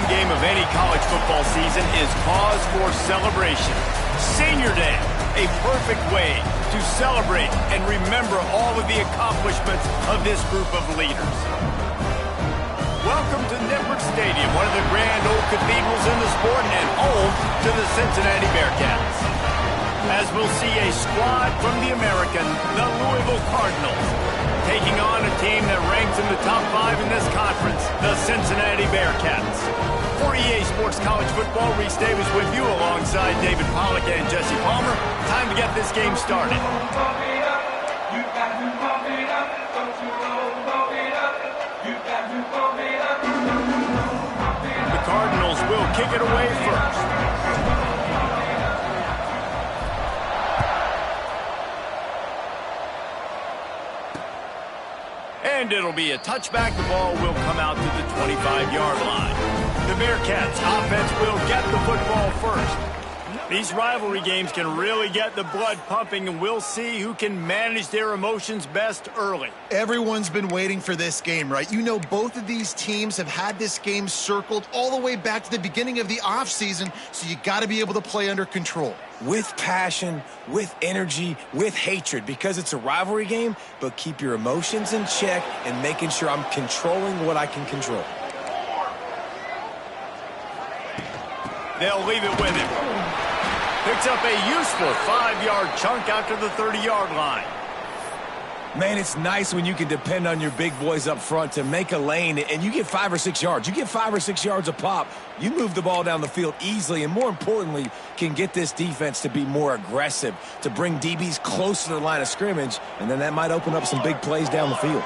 game of any college football season is cause for celebration. Senior Day, a perfect way to celebrate and remember all of the accomplishments of this group of leaders. Welcome to Nippert Stadium, one of the grand old cathedrals in the sport and home to the Cincinnati Bearcats. As we'll see a squad from the American, the Louisville Cardinals, taking on a team that ranks in the top 5 in this conference, the Cincinnati Bearcats. For EA Sports College Football, Reese Davis with you alongside David Pollack and Jesse Palmer. Time to get this game started. The Cardinals will kick it away first. And it'll be a touchback. The ball will come out to the 25-yard line. The Bearcats offense will get the football first. These rivalry games can really get the blood pumping, and we'll see who can manage their emotions best early. Everyone's been waiting for this game, right? You know, both of these teams have had this game circled all the way back to the beginning of the offseason, so you got to be able to play under control. With passion, with energy, with hatred, because it's a rivalry game, but keep your emotions in check and making sure I'm controlling what I can control. They'll leave it with him. Picks up a useful 5-yard chunk out to the 30-yard line. Man, it's nice when you can depend on your big boys up front to make a lane, and you get 5 or 6 yards. You get 5 or 6 yards a pop. You move the ball down the field easily, and more importantly, can get this defense to be more aggressive, to bring DBs close to the line of scrimmage, and then that might open up some big plays down the field.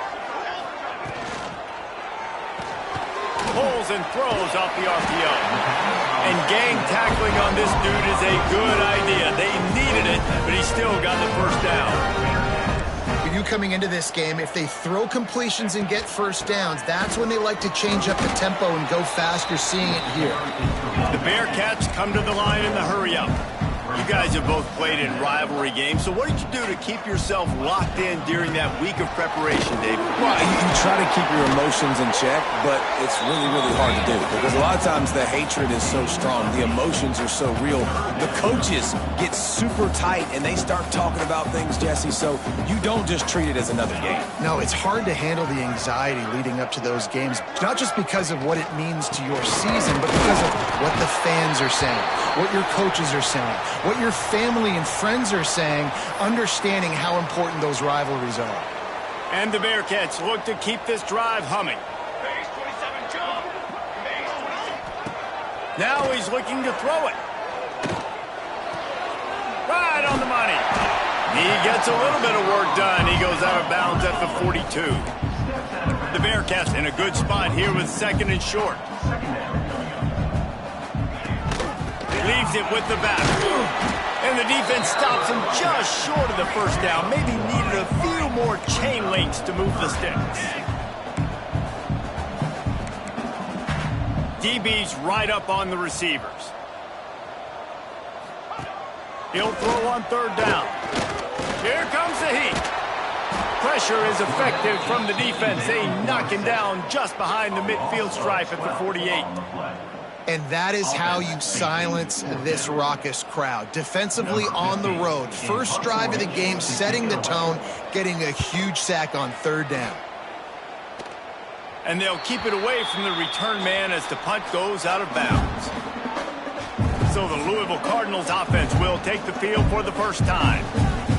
Pulls and throws off the RPO. And gang tackling on this dude is a good idea. They needed it, but he still got the first down. For you coming into this game, if they throw completions and get first downs, that's when they like to change up the tempo and go fast. You're seeing it here. The Bearcats come to the line in the hurry-up. You guys have both played in rivalry games, so what did you do to keep yourself locked in during that week of preparation, David? Well, you try to keep your emotions in check, but it's really, really hard to do because a lot of times the hatred is so strong, the emotions are so real. The coaches get super tight and they start talking about things, Jesse, so you don't just treat it as another game. No, it's hard to handle the anxiety leading up to those games, not just because of what it means to your season, but because of what the fans are saying, what your coaches are saying, what your family and friends are saying, understanding how important those rivalries are. And the Bearcats look to keep this drive humming. Now he's looking to throw it. Right on the money. He gets a little bit of work done. He goes out of bounds at the 42. The Bearcats in a good spot here with 2nd and short. Leaves it with the back. And the defense stops him just short of the first down. Maybe needed a few more chain links to move the sticks. DB's right up on the receivers. He'll throw on 3rd down. Here comes the heat. Pressure is effective from the defense. They knock him down just behind the midfield stripe at the 48. And that is how you silence this raucous crowd. Defensively on the road. First drive of the game, setting the tone, getting a huge sack on 3rd down. And they'll keep it away from the return man as the punt goes out of bounds. So the Louisville Cardinals offense will take the field for the first time.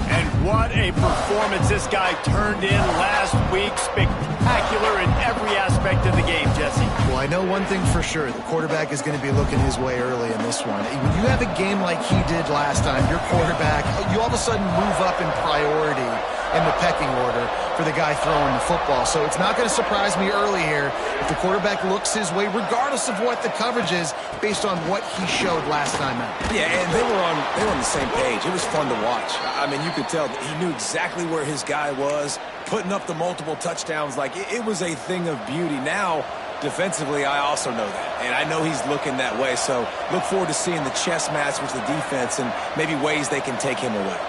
And what a performance this guy turned in last week. Spectacular in every aspect of the game, Jesse. Well, I know one thing for sure. The quarterback is going to be looking his way early in this one. When you have a game like he did last time, your quarterback, you all of a sudden move up in priority in the pecking order for the guy throwing the football. So it's not going to surprise me early here if the quarterback looks his way, regardless of what the coverage is, based on what he showed last time out. Yeah, and they were on the same page. It was fun to watch. I mean, you could tell that he knew exactly where his guy was, putting up the multiple touchdowns. Like, it was a thing of beauty. Now, defensively, I also know that, and I know he's looking that way. So look forward to seeing the chess match with the defense and maybe ways they can take him away.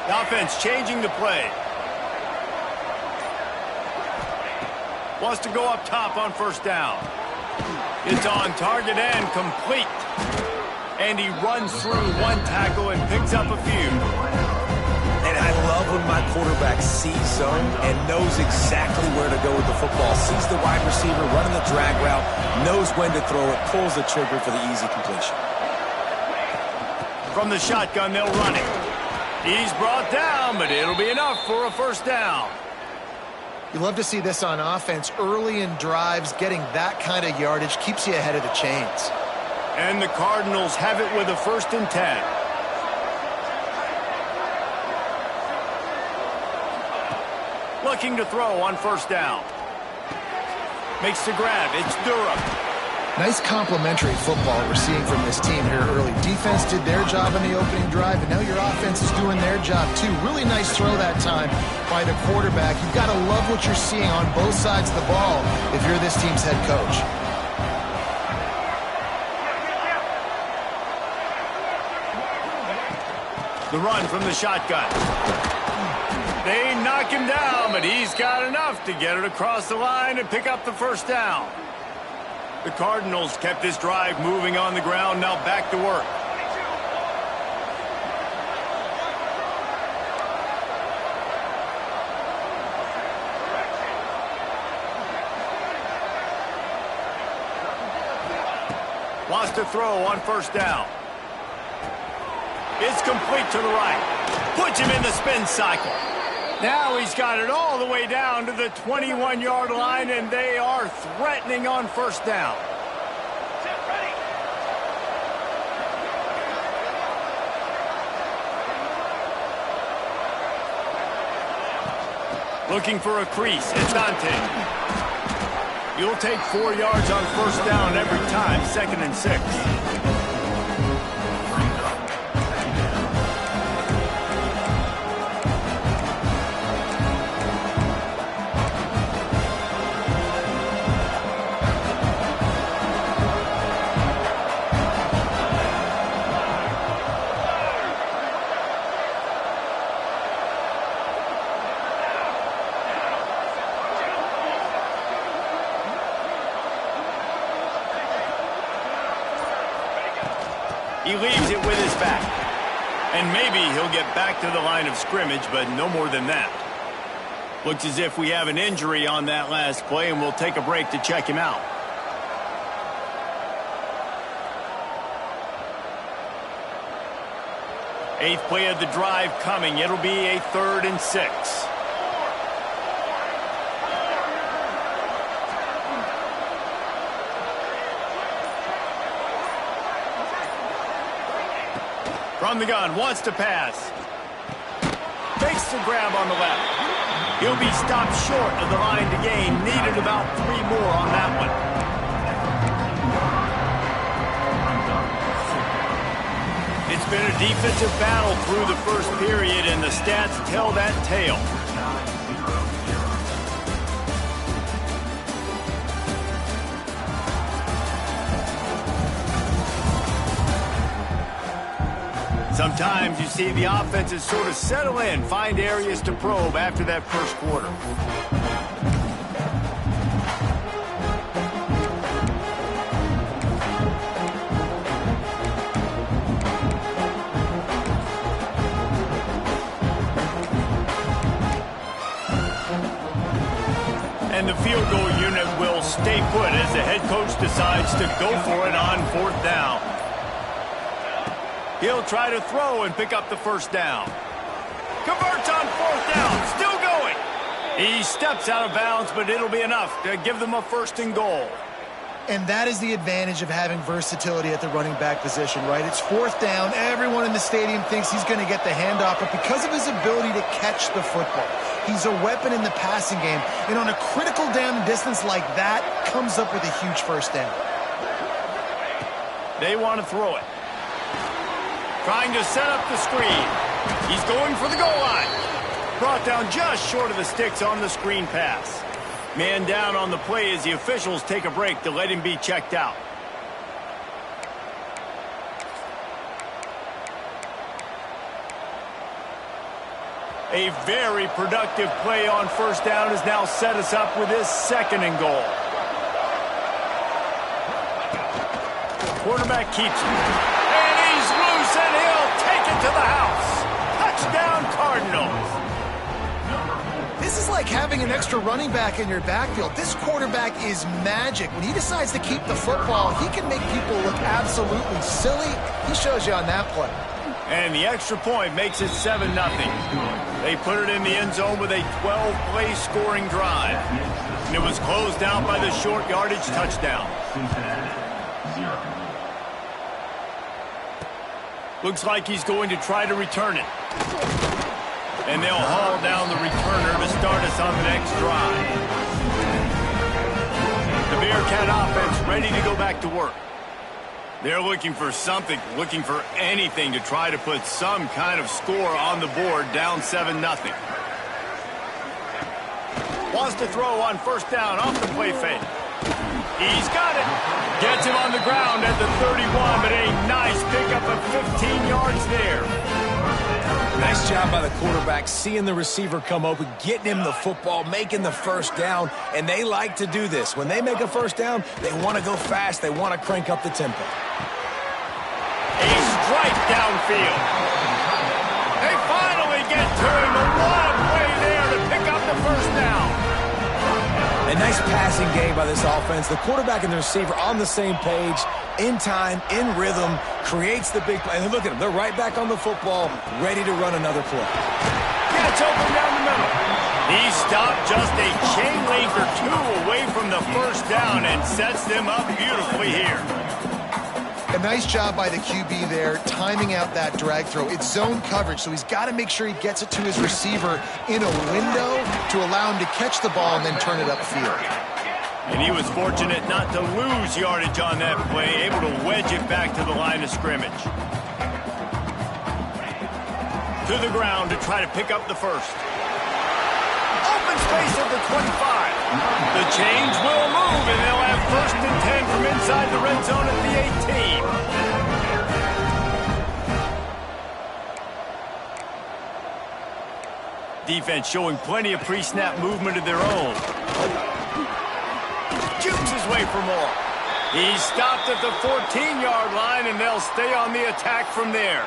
The offense changing the play. Wants to go up top on first down. It's on target and complete. And he runs through one tackle and picks up a few. And I love when my quarterback sees zone and knows exactly where to go with the football. Sees the wide receiver running the drag route, knows when to throw it, pulls the trigger for the easy completion. From the shotgun, they'll run it. He's brought down, but it'll be enough for a first down. You love to see this on offense. Early in drives, getting that kind of yardage keeps you ahead of the chains. And the Cardinals have it with a 1st and 10. Looking to throw on first down. Makes the grab. It's Durham. Nice complementary football we're seeing from this team here early. Defense did their job in the opening drive, and now your offense is doing their job too. Really nice throw that time by the quarterback. You've got to love what you're seeing on both sides of the ball if you're this team's head coach. The run from the shotgun. They knock him down, but he's got enough to get it across the line and pick up the first down. The Cardinals kept this drive moving on the ground, now back to work. Wants to throw on first down. It's complete to the right. Puts him in the spin cycle. Now he's got it all the way down to the 21-yard line, and they are threatening on first down. Looking for a crease. It's Dante. You'll take 4 yards on first down every time, 2nd and 6. He leaves it with his back. And maybe he'll get back to the line of scrimmage, but no more than that. Looks as if we have an injury on that last play, and we'll take a break to check him out. Eighth play of the drive coming. It'll be a 3rd and 6. From the gun, wants to pass. Makes the grab on the left. He'll be stopped short of the line to gain. Needed about 3 more on that one. It's been a defensive battle through the first period, and the stats tell that tale. Sometimes you see the offenses sort of settle in, find areas to probe after that first quarter. And the field goal unit will stay put as the head coach decides to go for it on 4th down. He'll try to throw and pick up the first down. Converts on 4th down, still going. He steps out of bounds, but it'll be enough to give them a 1st and goal. And that is the advantage of having versatility at the running back position, right? It's 4th down. Everyone in the stadium thinks he's going to get the handoff, but because of his ability to catch the football, he's a weapon in the passing game. And on a critical down distance like that, comes up with a huge first down. They want to throw it. Trying to set up the screen. He's going for the goal line. Brought down just short of the sticks on the screen pass. Man down on the play as the officials take a break to let him be checked out. A very productive play on first down has now set us up with this 2nd and goal. Quarterback keeps it. And he's loose, and he'll take it to the house. Touchdown, Cardinals. This is like having an extra running back in your backfield. This quarterback is magic. When he decides to keep the football, he can make people look absolutely silly. He shows you on that play. And the extra point makes it 7-0. They put it in the end zone with a 12-play scoring drive. And it was closed out by the short yardage touchdown. Looks like he's going to try to return it. And they'll haul down the returner to start us on the next drive. The Bearcat offense ready to go back to work. They're looking for something, looking for anything to try to put some kind of score on the board, down 7-0. Wants to throw on first down off the play fake. He's got it. Gets him on the ground at the 31, but a nice pickup of 15 yards there. Nice job by the quarterback, seeing the receiver come open, getting him the football, making the first down, and they like to do this. When they make a first down, they want to go fast. They want to crank up the tempo. A strike downfield. They finally get to him. A long way there to pick up the first down. A nice passing game by this offense. The quarterback and the receiver on the same page, in time, in rhythm, creates the big play. And look at them. They're right back on the football, ready to run another play. Gets open down the middle. He stopped just a chain link or two away from the first down and sets them up beautifully here. A nice job by the QB there, timing out that drag throw. It's zone coverage, so he's got to make sure he gets it to his receiver in a window to allow him to catch the ball and then turn it upfield. And he was fortunate not to lose yardage on that play, able to wedge it back to the line of scrimmage. To the ground to try to pick up the first. Open space at the 25. The change will move, and they'll have 1st and 10 from inside the red zone at the 18. Defense showing plenty of pre-snap movement of their own. Jukes his way for more. He's stopped at the 14-yard line, and they'll stay on the attack from there.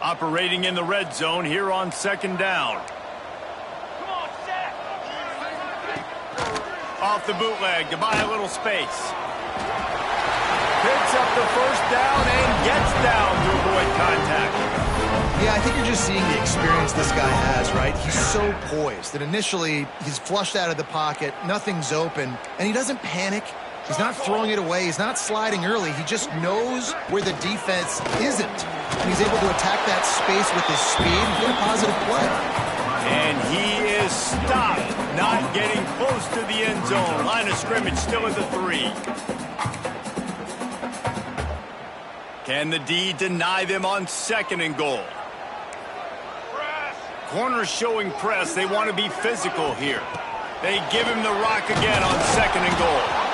Operating in the red zone here on 2nd down. Off the bootleg to buy a little space. Picks up the first down and gets down to avoid contact. Yeah, I think you're just seeing the experience this guy has, right? He's so poised that initially he's flushed out of the pocket, nothing's open, and he doesn't panic. He's not throwing it away. He's not sliding early. He just knows where the defense isn't. And he's able to attack that space with his speed and get a positive play. And he is stopped, not getting close to the end zone. Line of scrimmage still at the 3. Can the D deny them on 2nd and goal? Corners showing press. They want to be physical here. They give him the rock again on 2nd and goal.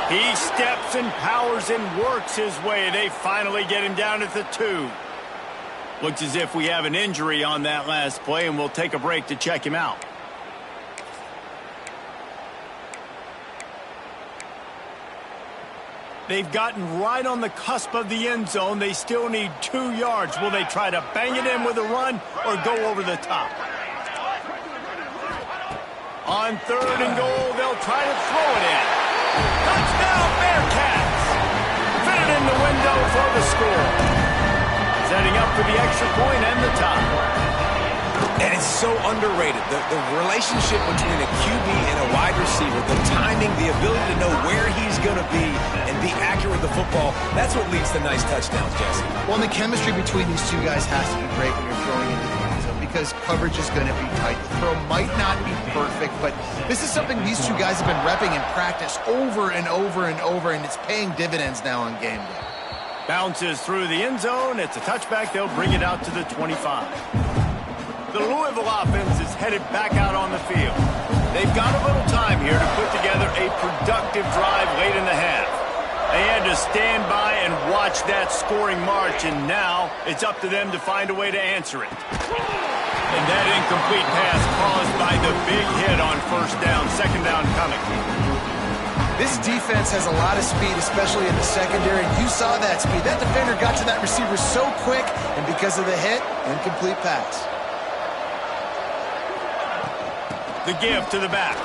He steps and powers and works his way. They finally get him down at the 2. Looks as if we have an injury on that last play, and we'll take a break to check him out. They've gotten right on the cusp of the end zone. They still need 2 yards. Will they try to bang it in with a run or go over the top? On 3rd and goal, they'll try to throw it in. Touchdown, Bearcats! Fit it in the window for the score. Setting up for the extra point and the tie. And it's so underrated. The relationship between a QB and a wide receiver, the timing, the ability to know where he's going to be and be accurate with the football, that's what leads to nice touchdowns, Jesse. Well, and the chemistry between these two guys has to be great when you're throwing into the end zone because coverage is going to be tight. The throw might not be perfect, but this is something these two guys have been repping in practice over and over and over, and it's paying dividends now on game day. Bounces through the end zone. It's a touchback. They'll bring it out to the 25. The Louisville offense is headed back out on the field. They've got a little time here to put together a productive drive late in the half. They had to stand by and watch that scoring march, and now it's up to them to find a way to answer it. And that incomplete pass caused by the big hit on first down, second down coming. This defense has a lot of speed, especially in the secondary. You saw that speed. That defender got to that receiver so quick, and because of the hit, incomplete pass. The give to the back.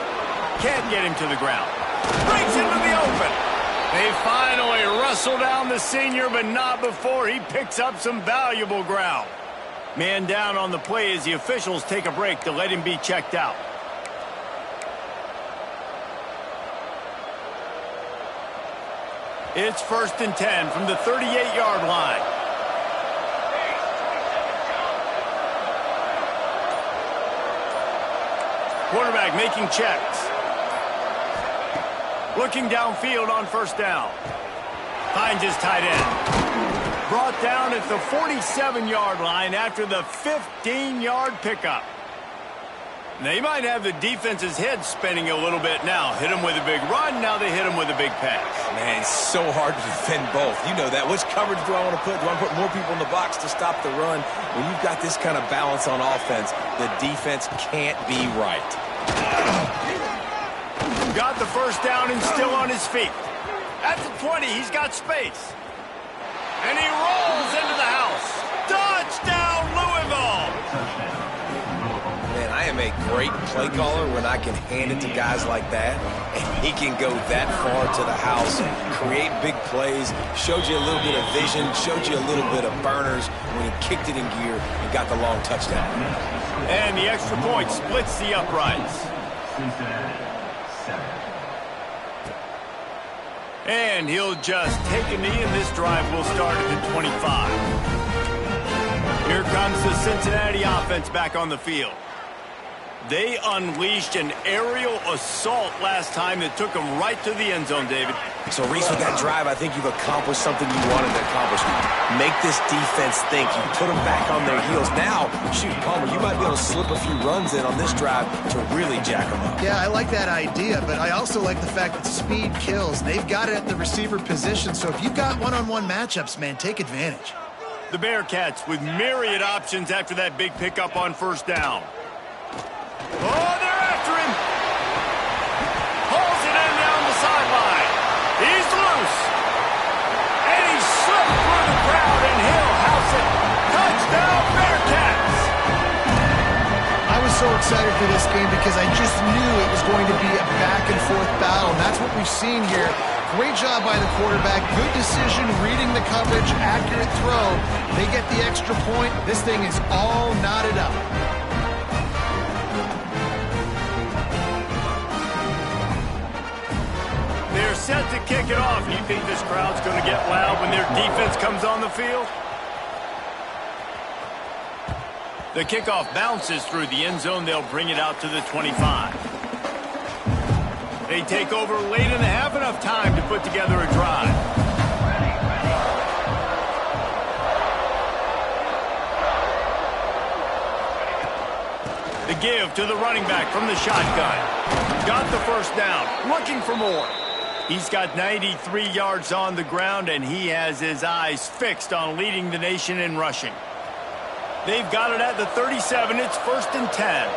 Can't get him to the ground. Breaks into the open. They finally wrestle down the senior, but not before he picks up some valuable ground. Man down on the play as the officials take a break to let him be checked out. It's 1st and 10 from the 38-yard line. Quarterback making checks. Looking downfield on first down. Finds his tight end. Brought down at the 47-yard line after the 15-yard pickup. They might have the defense's head spinning a little bit now. Hit him with a big run, now they hit him with a big pass. Man, it's so hard to defend both. You know that. Which coverage do I want to put? Do I want to put more people in the box to stop the run? When you've got this kind of balance on offense, the defense can't be right. Got the first down and still on his feet. At the 20, he's got space. And he rolls into the house. Touchdown, Louisville! Man, I am a great play caller when I can hand it to guys like that. And he can go that far to the house, create big plays, showed you a little bit of vision, showed you a little bit of burners when he kicked it in gear and got the long touchdown. And the extra point splits the uprights. And he'll just take a knee, and this drive will start at the 25. Here comes the Cincinnati offense back on the field. They unleashed an aerial assault last time that took them right to the end zone, David. So, Reese, with that drive, I think you've accomplished something you wanted to accomplish. Make this defense think. You put them back on their heels. Now, shoot, Palmer, you might be able to slip a few runs in on this drive to really jack them up. Yeah, I like that idea, but I also like the fact that speed kills. They've got it at the receiver position, so if you've got one-on-one matchups, man, take advantage. The Bearcats with myriad options after that big pickup on first down. Oh, they're after him. Hauls it in down the sideline. He's loose. And he slipped through the crowd, and he'll house it. Touchdown, Bearcats. I was so excited for this game because I just knew it was going to be a back-and-forth battle, and that's what we've seen here. Great job by the quarterback. Good decision, reading the coverage, accurate throw. They get the extra point. This thing is all knotted up. They're set to kick it off. You think this crowd's going to get loud when their defense comes on the field? The kickoff bounces through the end zone. They'll bring it out to the 25. They take over late in the half, enough time to put together a drive. The give to the running back from the shotgun. Got the first down, looking for more. He's got 93 yards on the ground, and he has his eyes fixed on leading the nation in rushing. They've got it at the 37. It's 1st and 10.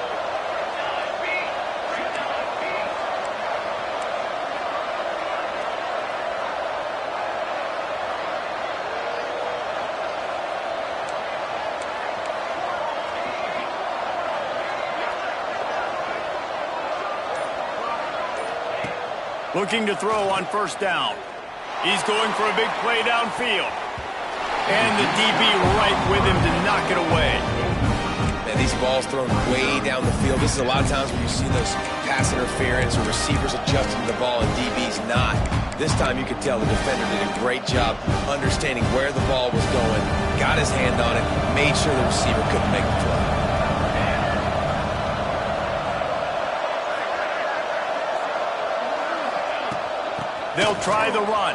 Looking to throw on first down. He's going for a big play downfield. And the DB right with him to knock it away. Man, these balls thrown way down the field. This is a lot of times when you see those pass interference or receivers adjusting the ball and DB's not. This time you could tell the defender did a great job understanding where the ball was going, got his hand on it, made sure the receiver couldn't make the throw. They'll try the run.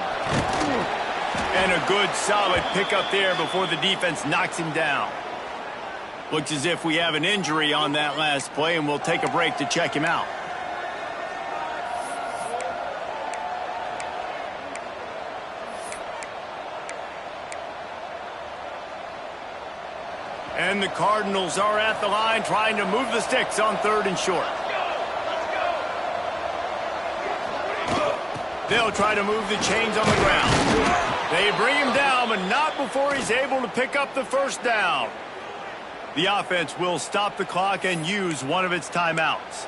And a good, solid pickup there before the defense knocks him down. Looks as if we have an injury on that last play, and we'll take a break to check him out. And the Cardinals are at the line trying to move the sticks on 3rd and short. They'll try to move the chains on the ground. They bring him down, but not before he's able to pick up the first down. The offense will stop the clock and use one of its timeouts.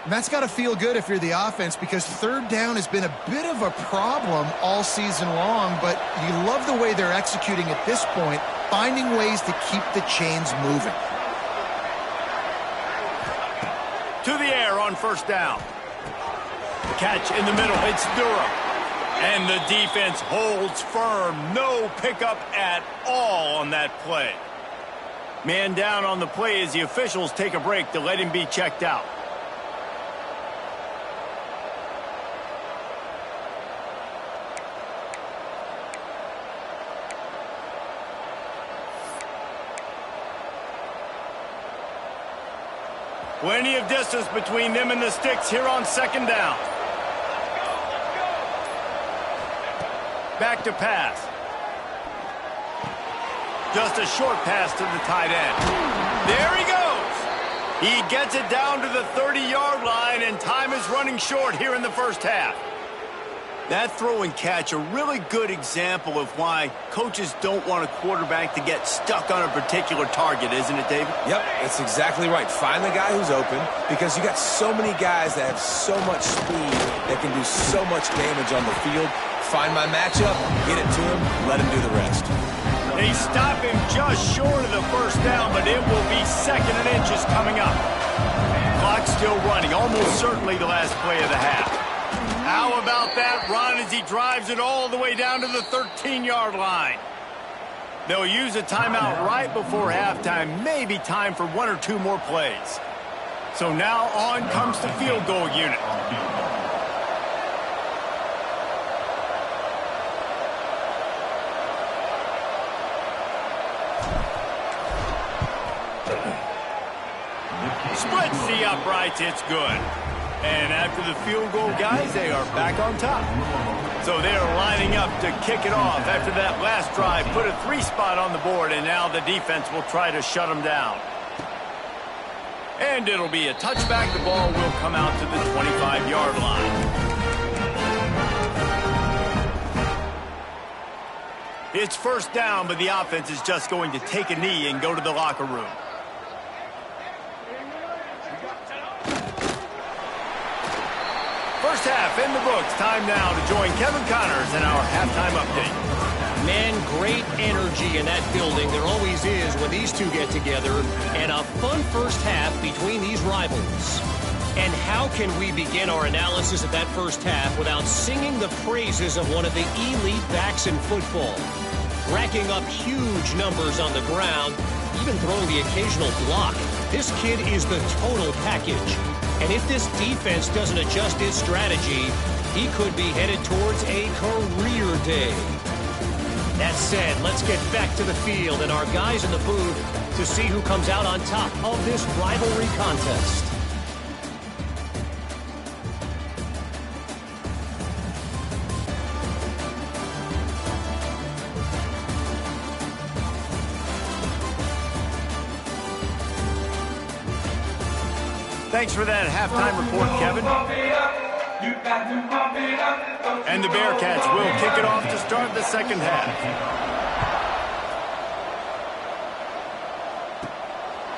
And that's got to feel good if you're the offense, because 3rd down has been a bit of a problem all season long, but you love the way they're executing at this point, finding ways to keep the chains moving. To the air on 1st down. Catch in the middle. It's Durham. And the defense holds firm. No pickup at all on that play. Man down on the play as the officials take a break to let him be checked out. Plenty of distance between them and the sticks here on 2nd down. Back to pass. Just a short pass to the tight end. There he goes. He gets it down to the 30-yard line, and time is running short here in the 1st half. That throw and catch, a really good example of why coaches don't want a quarterback to get stuck on a particular target, isn't it, David? Yep, that's exactly right. Find the guy who's open, because you got so many guys that have so much speed that can do so much damage on the field. Find my matchup, get it to him, let him do the rest. They stop him just short of the 1st down, but it will be 2nd and inches coming up. Clock still running, almost certainly the last play of the half. How about that run as he drives it all the way down to the 13-yard line? They'll use a timeout right before halftime, maybe time for 1 or 2 more plays. So now on comes the field goal unit. Splits the uprights, it's good. And after the field goal, guys, they are back on top. So they are lining up to kick it off after that last drive. Put a 3 spot on the board, and now the defense will try to shut them down. And it'll be a touchback. The ball will come out to the 25-yard line. It's 1st down, but the offense is just going to take a knee and go to the locker room. First half in the books. Time now to join Kevin Connors in our halftime update. Man, great energy in that building. There always is when these two get together. And a fun first half between these rivals. And how can we begin our analysis of that first half without singing the praises of one of the elite backs in football? Racking up huge numbers on the ground, even throwing the occasional block. This kid is the total package. And if this defense doesn't adjust its strategy, he could be headed towards a career day. That said, let's get back to the field and our guys in the booth to see who comes out on top of this rivalry contest. Thanks for that halftime report, Kevin. And the Bearcats will kick it off to start the 2nd half.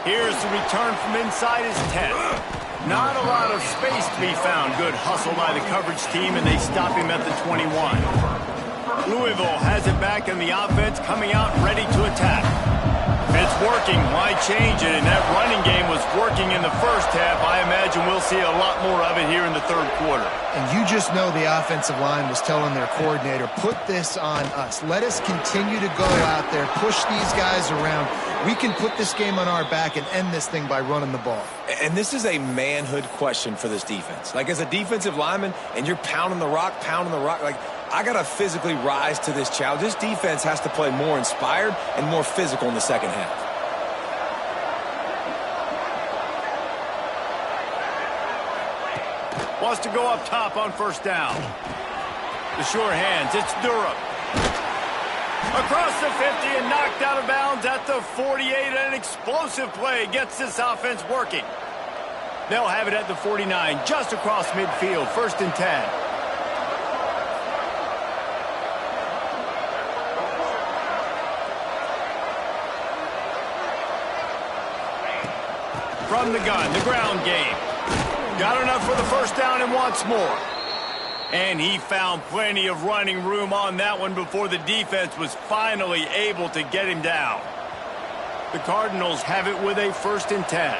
Here's the return from inside his 10. Not a lot of space to be found. Good hustle by the coverage team, and they stop him at the 21. Louisville has it back, and the offense coming out ready to attack. It's working. Why change it? And that running game was working in the 1st half. I imagine we'll see a lot more of it here in the 3rd quarter. And you just know the offensive line was telling their coordinator, put this on us. Let us continue to go out there, push these guys around. We can put this game on our back and end this thing by running the ball. And this is a manhood question for this defense. Like, as a defensive lineman, and you're pounding the rock, like, I got to physically rise to this challenge. This defense has to play more inspired and more physical in the 2nd half. Wants to go up top on 1st down. The sure hands, it's Durham. Across the 50 and knocked out of bounds at at the 48, an explosive play gets this offense working. They'll have it at the 49, just across midfield, 1st and 10. From the gun, the ground game. Got enough for the 1st down and wants more. And he found plenty of running room on that one before the defense was finally able to get him down. The Cardinals have it with a 1st and 10.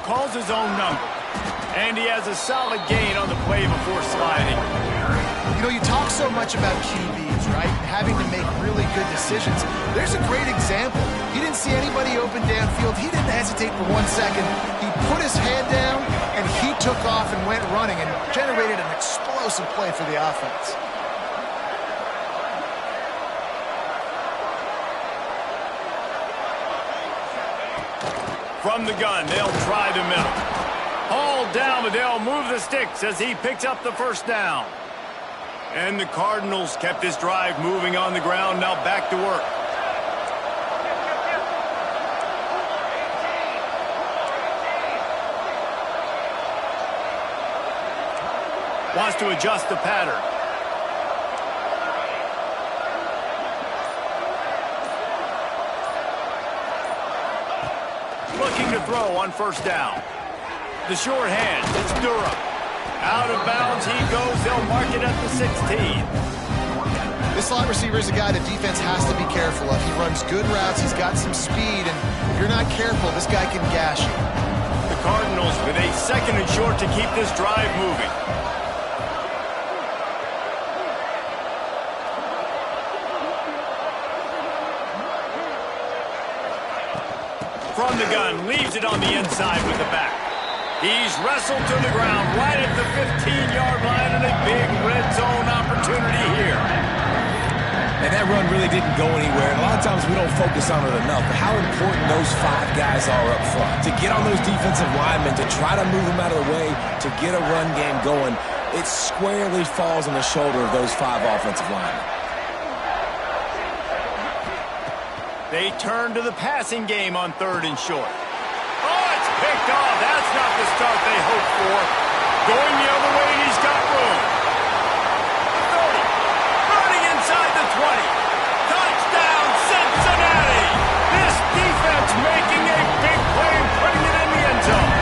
Calls his own number. And he has a solid gain on the play before sliding. You know, you talk so much about QBs, right? Having to make really good decisions. There's a great example. He didn't see anybody open downfield. He didn't hesitate for 1 second. He put his head down, and he took off and went running and generated an explosive play for the offense. From the gun, they'll try the middle. Hauled down, but they'll move the sticks as he picks up the 1st down. And the Cardinals kept this drive moving on the ground. Now back to work. Wants to adjust the pattern. Looking to throw on 1st down. The short hand, it's Durham. Out of bounds he goes. They'll mark it at the 16. This slot receiver is a guy the defense has to be careful of. He runs good routes. He's got some speed, and if you're not careful, this guy can gash you. The Cardinals with a 2nd and short to keep this drive moving. From the gun, leaves it on the inside with the back. He's wrestled to the ground right at the 15-yard line, and a big red zone opportunity here. And that run really didn't go anywhere. And a lot of times we don't focus on it enough, but how important those 5 guys are up front. To get on those defensive linemen, to try to move them out of the way, to get a run game going, it squarely falls on the shoulder of those 5 offensive linemen. They turn to the passing game on 3rd and short. Oh, it's picked off. That's not the start they hoped for. Going the other way, and he's got room. 30. Running inside the 20. Touchdown, Cincinnati. This defense making a big play and putting it in the end zone.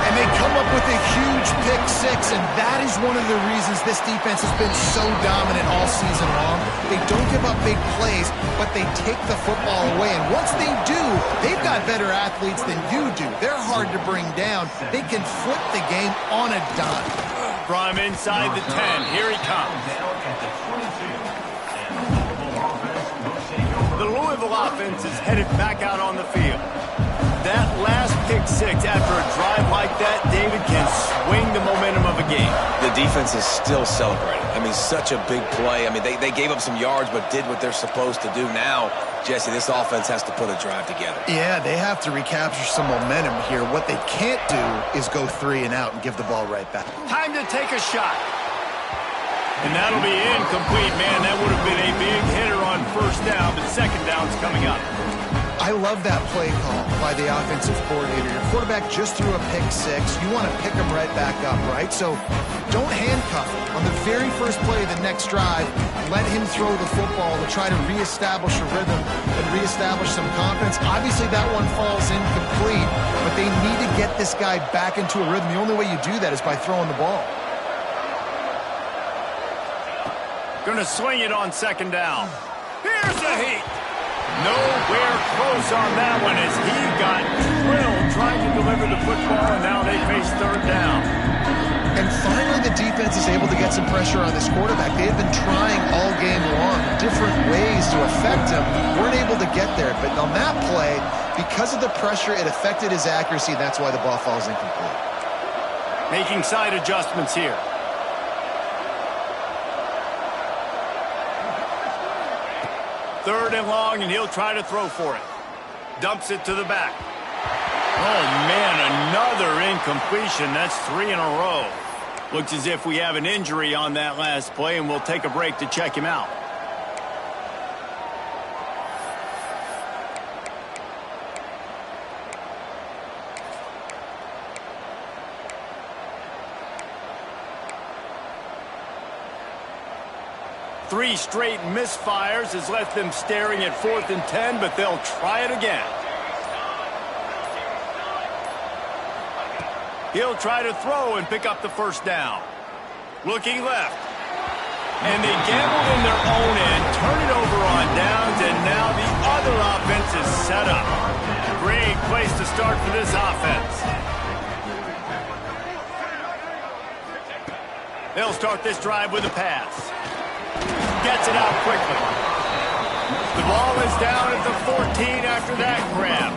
And they come up with a huge pick 6, and that is one of the reasons this defense has been so dominant all season long. They don't give up big plays, but they take the football away. And once they do, they've got better athletes than you do. They're hard to bring down. They can flip the game on a dime. From inside the 10, here he comes. The Louisville offense is headed back out on the field. That last pick 6 after a drive like that, David, can swing the momentum of a game. The defense is still celebrating. I mean, such a big play. I mean, they gave up some yards but did what they're supposed to do. Now, Jesse, this offense has to put a drive together. Yeah, they have to recapture some momentum here. What they can't do is go 3 and out and give the ball right back. Time to take a shot. And that'll be incomplete, man. That would have been a big hitter on 1st down, but 2nd down's coming up. I love that play call by the offensive coordinator. Your quarterback just threw a pick 6. You want to pick him right back up, right? So don't handcuff him. On the very first play of the next drive, let him throw the football to try to reestablish a rhythm and reestablish some confidence. Obviously, that one falls incomplete, but they need to get this guy back into a rhythm. The only way you do that is by throwing the ball. Going to swing it on 2nd down. Here's the heat. Nowhere close on that one as he got drilled trying to deliver the football, and now they face 3rd down. And finally the defense is able to get some pressure on this quarterback. They had been trying all game long different ways to affect him. Weren't able to get there. But on that play, because of the pressure, it affected his accuracy. That's why the ball falls incomplete. Making side adjustments here. Third and long, and he'll try to throw for it. Dumps it to the back. Oh, man, another incompletion. That's 3 in a row. Looks as if we have an injury on that last play, and we'll take a break to check him out. Three straight misfires has left them staring at 4th and 10, but they'll try it again. He'll try to throw and pick up the first down. Looking left. And they gambled in their own end, turn it over on downs, and now the other offense is set up. Great place to start for this offense. They'll start this drive with a pass. Gets it out quickly. The ball is down at the 14 after that grab.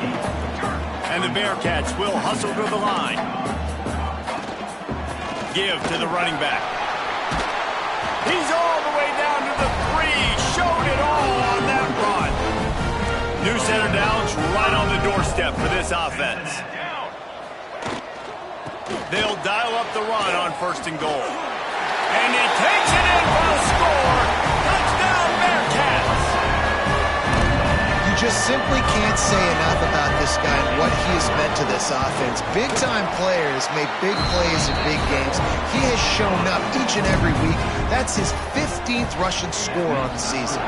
And the Bearcats will hustle to the line. Give to the running back. He's all the way down to the 3. Showed it all on that run. New center downs right on the doorstep for this offense. They'll dial up the run on 1st and goal. And he takes it in for the score. Touchdown, Bearcats. You just simply can't say enough about this guy and what he has meant to this offense. Big-time players make big plays in big games. He has shown up each and every week. That's his 15th rushing score on the season.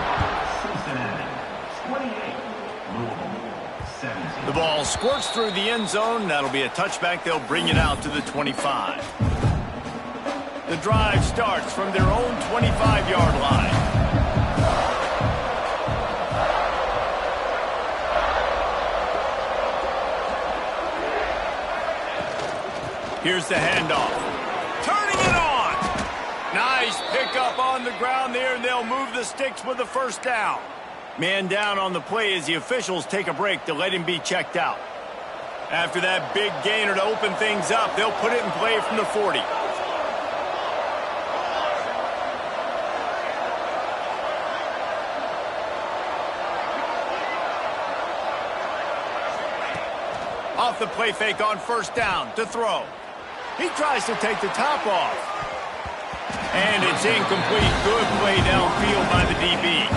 The ball squirts through the end zone. That'll be a touchback. They'll bring it out to the 25. The drive starts from their own 25-yard line. Here's the handoff. Turning it on. Nice pickup on the ground there, and they'll move the sticks with the first down. Man down on the play as the officials take a break to let him be checked out. After that big gainer to open things up, they'll put it in play from the 40. Off the play fake on 1st down to throw. He tries to take the top off. And it's incomplete. Good play downfield by the DB.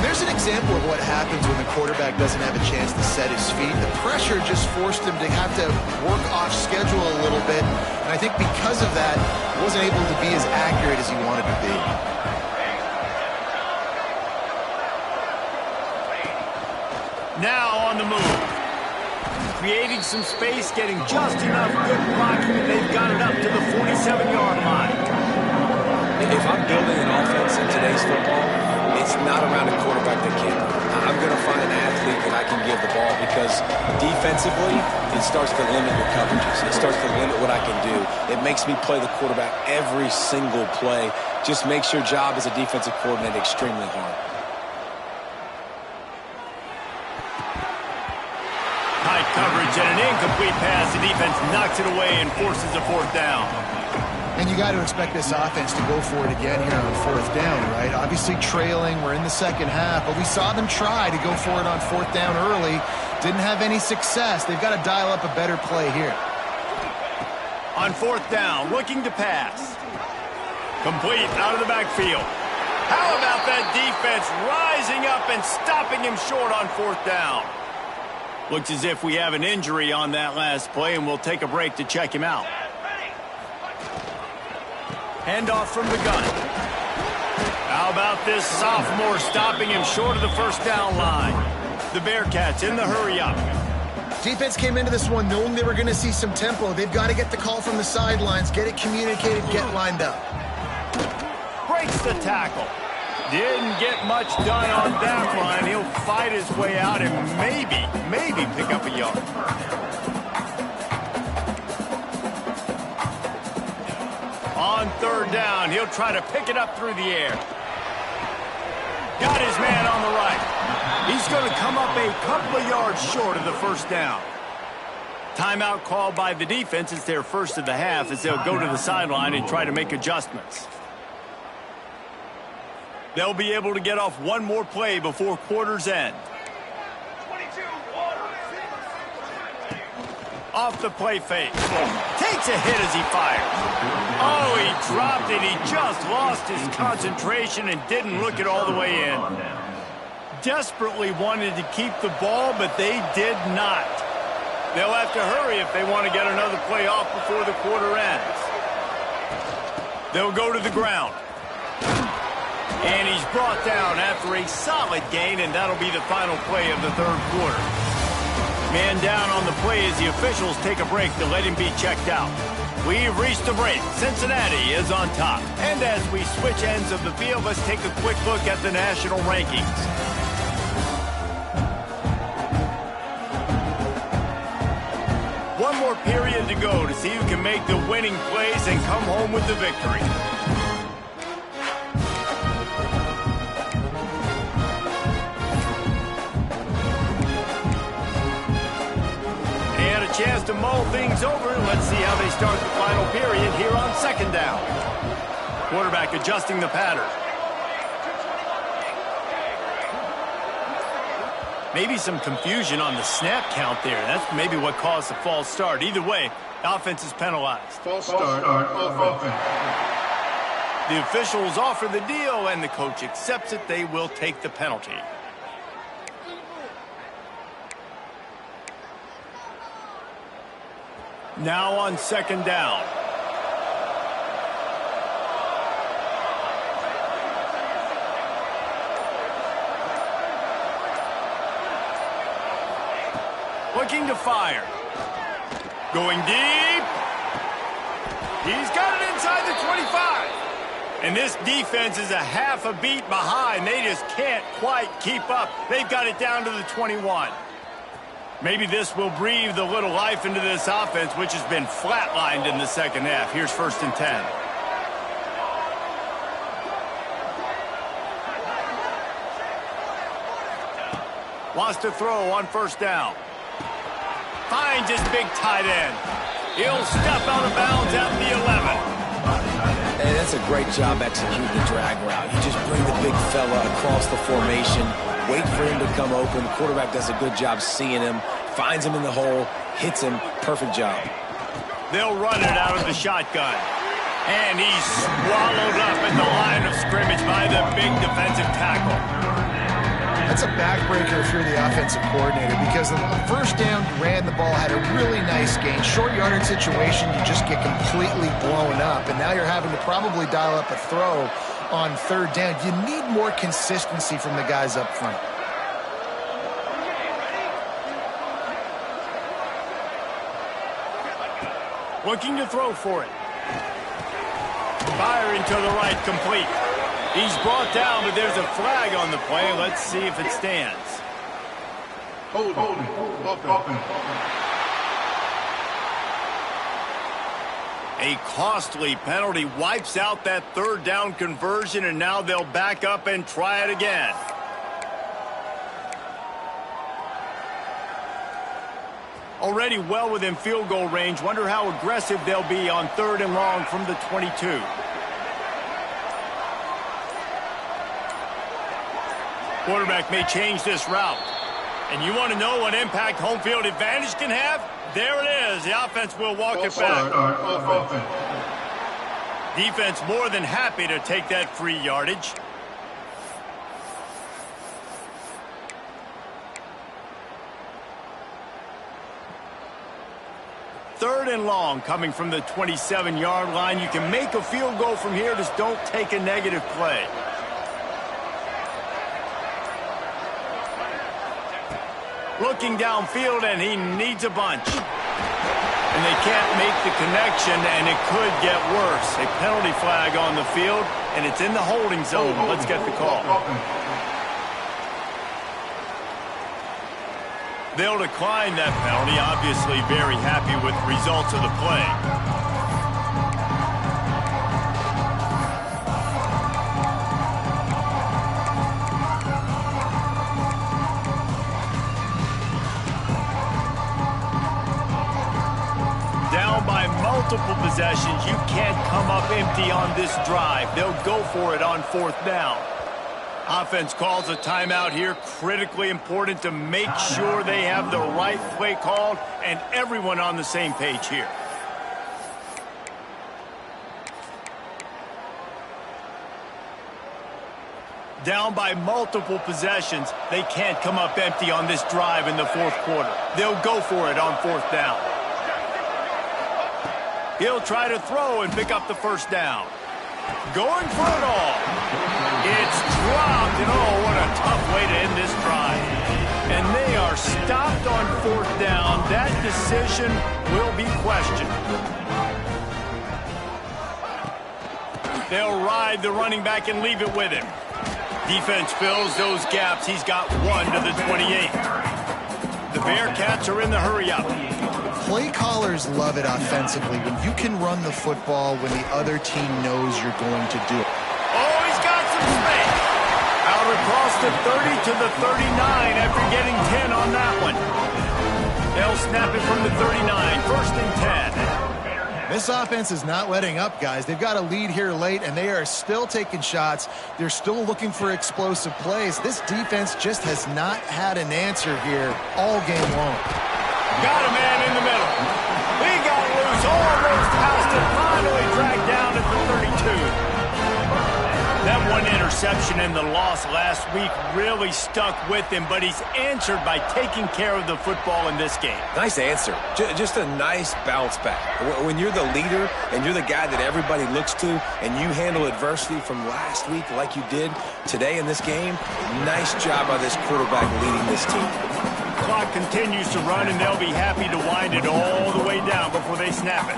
There's an example of what happens when the quarterback doesn't have a chance to set his feet. The pressure just forced him to have to work off schedule a little bit. And I think because of that, he wasn't able to be as accurate as he wanted to be. Now on the move. Creating some space, getting just enough good blocking, and they've got it up to the 47-yard line. If I'm building an offense in today's football, it's not around a quarterback that can. I'm going to find an athlete that I can give the ball because defensively, it starts to limit your coverages. It starts to limit what I can do. It makes me play the quarterback every single play. Just makes your job as a defensive coordinator extremely hard. High coverage and an incomplete pass. The defense knocks it away and forces a 4th down. And you got to expect this offense to go for it again here on 4th down, right? Obviously trailing. We're in the second half, but we saw them try to go for it on 4th down early. Didn't have any success. They've got to dial up a better play here. On 4th down, looking to pass. Complete out of the backfield. How about that defense rising up and stopping him short on 4th down? Looks as if we have an injury on that last play, and we'll take a break to check him out. Handoff from the gun. How about this sophomore stopping him short of the 1st down line? The Bearcats in the hurry-up. Defense came into this one knowing they were going to see some tempo. They've got to get the call from the sidelines, get it communicated, get lined up. Breaks the tackle. Didn't get much done on that line. He'll fight his way out and maybe pick up a yard. On 3rd down, he'll try to pick it up through the air. Got his man on the right. He's going to come up a couple of yards short of the 1st down. Timeout called by the defense. It's their first of the half as they'll go to the sideline and try to make adjustments. They'll be able to get off one more play before quarter's end. Off the play fake. Takes a hit as he fires. Oh, he dropped it. He just lost his concentration and didn't look it all the way in. Desperately wanted to keep the ball, but they did not. They'll have to hurry if they want to get another play off before the quarter ends. They'll go to the ground. And he's brought down after a solid gain, and that'll be the final play of the third quarter. Man down on the play as the officials take a break to let him be checked out. We've reached a break. Cincinnati is on top. And as we switch ends of the field, let's take a quick look at the national rankings. One more period to go to see who can make the winning plays and come home with the victory. Chance to mull things over. Let's see how they start the final period here on second down. Quarterback adjusting the pattern. Maybe some confusion on the snap count there. That's maybe what caused the false start. Either way, the offense is penalized. False start on offense. The officials offer the deal, and the coach accepts it. They will take the penalty. Now on second down. Looking to fire. Going deep. He's got it inside the 25. And this defense is a half a beat behind. They just can't quite keep up. They've got it down to the 21. Maybe this will breathe a little life into this offense, which has been flatlined in the second half. Here's 1st and 10. Wants to throw on 1st down. Finds his big tight end. He'll step out of bounds at the 11. Hey, that's a great job executing the drag route. You just bring the big fella across the formation, wait for him to come open. The quarterback does a good job seeing him, finds him in the hole, hits him. Perfect job. They'll run it out of the shotgun. And he's swallowed up at the line of scrimmage by the big defensive tackle. That's a backbreaker if you're the offensive coordinator, because on the first down, you ran the ball, had a really nice gain. Short yardage situation, you just get completely blown up, and now you're having to probably dial up a throw on 3rd down. You need more consistency from the guys up front. Looking to throw for it. Firing to the right, complete. He's brought down, but there's a flag on the play. Let's see if it stands. Hold on. A costly penalty wipes out that 3rd down conversion, and now they'll back up and try it again. Already well within field goal range. Wonder how aggressive they'll be on 3rd and long from the 22. Quarterback may change this route. And you want to know what impact home field advantage can have? There it is. The offense will walk it back. Defense more than happy to take that free yardage. Third and long coming from the 27-yard line. You can make a field goal from here. Just don't take a negative play. Looking downfield, and he needs a bunch. And they can't make the connection, and it could get worse. A penalty flag on the field, and it's in the holding zone. Let's get the call. They'll decline that penalty, obviously very happy with the results of the play. Multiple possessions. You can't come up empty on this drive. They'll go for it on 4th down. Offense calls a timeout here. Critically important to make sure they have the right play called and everyone on the same page here. Down by multiple possessions, they can't come up empty on this drive in the fourth quarter. They'll go for it on fourth down. He'll try to throw and pick up the first down. Going for it all. It's dropped, and oh, what a tough way to end this drive. And they are stopped on fourth down. That decision will be questioned. They'll ride the running back and leave it with him. Defense fills those gaps. He's got 1 to the 28. The Bearcats are in the hurry-up. Play callers love it offensively when you can run the football when the other team knows you're going to do it. Oh, he's got some space. Out across the 30 to the 39 after getting 10 on that one. They'll snap it from the 39. First and 10. This offense is not letting up, guys. They've got a lead here late, and they are still taking shots. They're still looking for explosive plays. This defense just has not had an answer here all game long. Got a man in the middle. He got loose, almost passed it, finally dragged down at the 32. That one interception and the loss last week really stuck with him, but he's answered by taking care of the football in this game. Nice answer. Just a nice bounce back. When you're the leader and you're the guy that everybody looks to and you handle adversity from last week like you did today in this game, nice job by this quarterback leading this team. Clock continues to run, and they'll be happy to wind it all the way down before they snap it.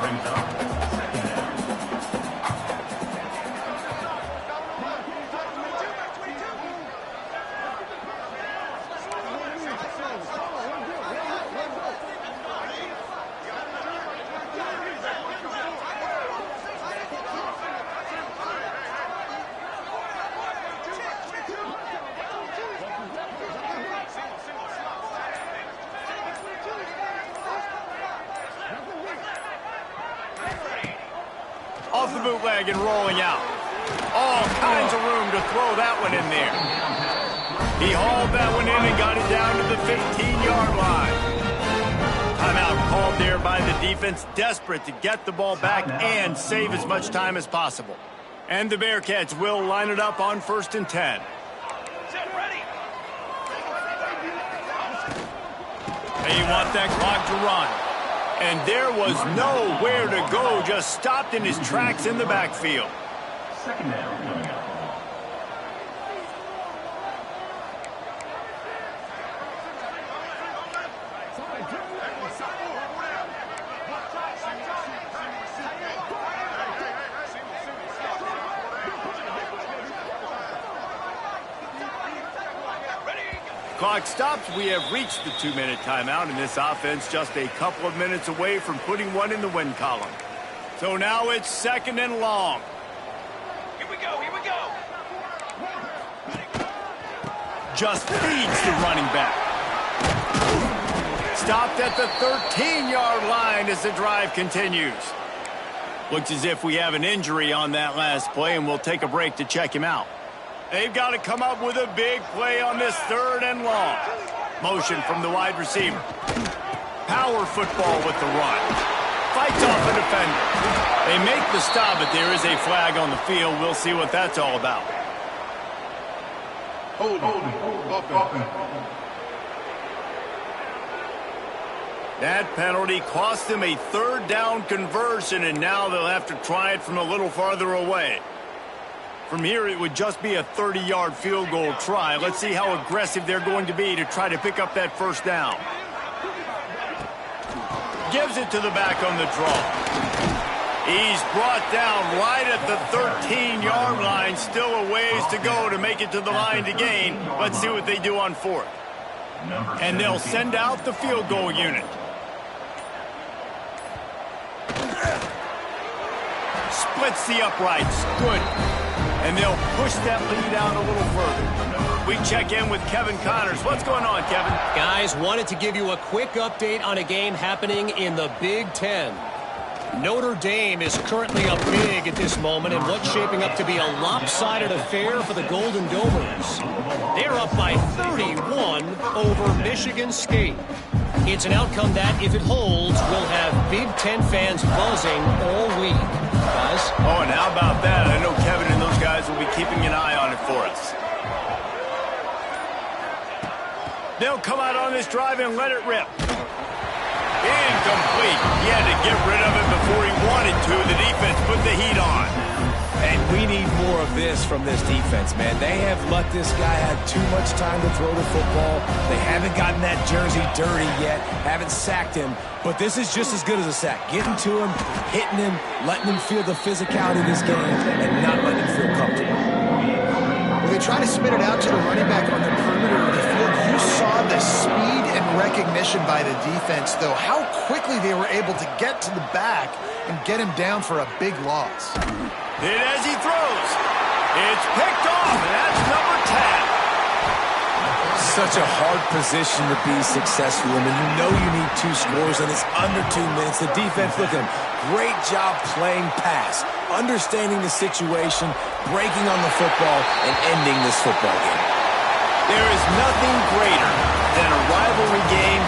Off the bootleg and rolling out. All kinds of room to throw that one in there. He hauled that one in and got it down to the 15-yard line. Timeout called there by the defense, desperate to get the ball back and save as much time as possible. And the Bearcats will line it up on first and 10. They want that clock to run. And there was nowhere to go, just stopped in his tracks in the backfield. Second down coming up. Clock stops. We have reached the 2-minute timeout, and this offense just a couple of minutes away from putting one in the win column. So now it's second and long. Here we go, here we go. Just feeds the running back. Stopped at the 13-yard line as the drive continues. Looks as if we have an injury on that last play, and we'll take a break to check him out. They've got to come up with a big play on this third and long. Motion from the wide receiver. Power football with the run. Fights off a defender. They make the stop, but there is a flag on the field. We'll see what that's all about. Holding. Offense. That penalty cost them a third down conversion, and now they'll have to try it from a little farther away. From here, it would just be a 30-yard field goal try. Let's see how aggressive they're going to be to try to pick up that first down. Gives it to the back on the draw. He's brought down right at the 13-yard line. Still a ways to go to make it to the line to gain. Let's see what they do on fourth. And they'll send out the field goal unit. Splits the uprights. Good. And they'll push that lead out a little further. We check in with Kevin Connors. What's going on, Kevin? Guys, wanted to give you a quick update on a game happening in the Big Ten. Notre Dame is currently up big at this moment in what's shaping up to be a lopsided affair for the Golden Domers. They're up by 31 over Michigan State. It's an outcome that, if it holds, will have Big Ten fans buzzing all week. Guys? Oh, and how about that? I know Kevin and those guys will be keeping an eye on it for us. They'll come out on this drive and let it rip. Incomplete. He had to get rid of it before he wanted to. The defense put the heat on. And we need more of this from this defense, man. They have let this guy have too much time to throw the football. They haven't gotten that jersey dirty yet, haven't sacked him. But this is just as good as a sack. Getting to him, hitting him, letting him feel the physicality of this game, and not letting him feel comfortable. Well, they try to spit it out to the running back on the perimeter of the field. You saw the speed and recognition by the defense, though. How quickly they were able to get to the back and get him down for a big loss. And as he throws, it's picked off, and that's number 10. Such a hard position to be successful in, and you know you need 2 scores, and it's under 2 minutes. The defense looking great job playing pass, understanding the situation, breaking on the football, and ending this football game. There is nothing greater than a rivalry game